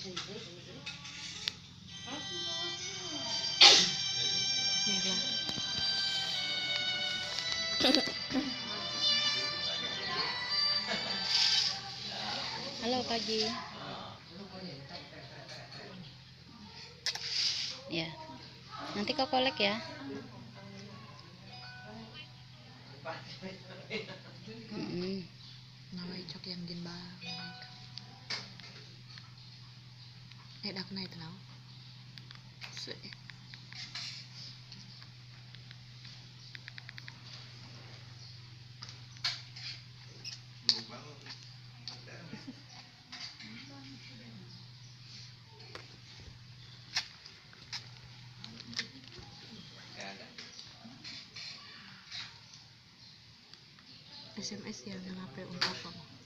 Merah. Halo pagi. Ya. Nanti kau kolek ya. Nawai cok yang din ba dak na ito now. SMS ya, nangape ungkapan.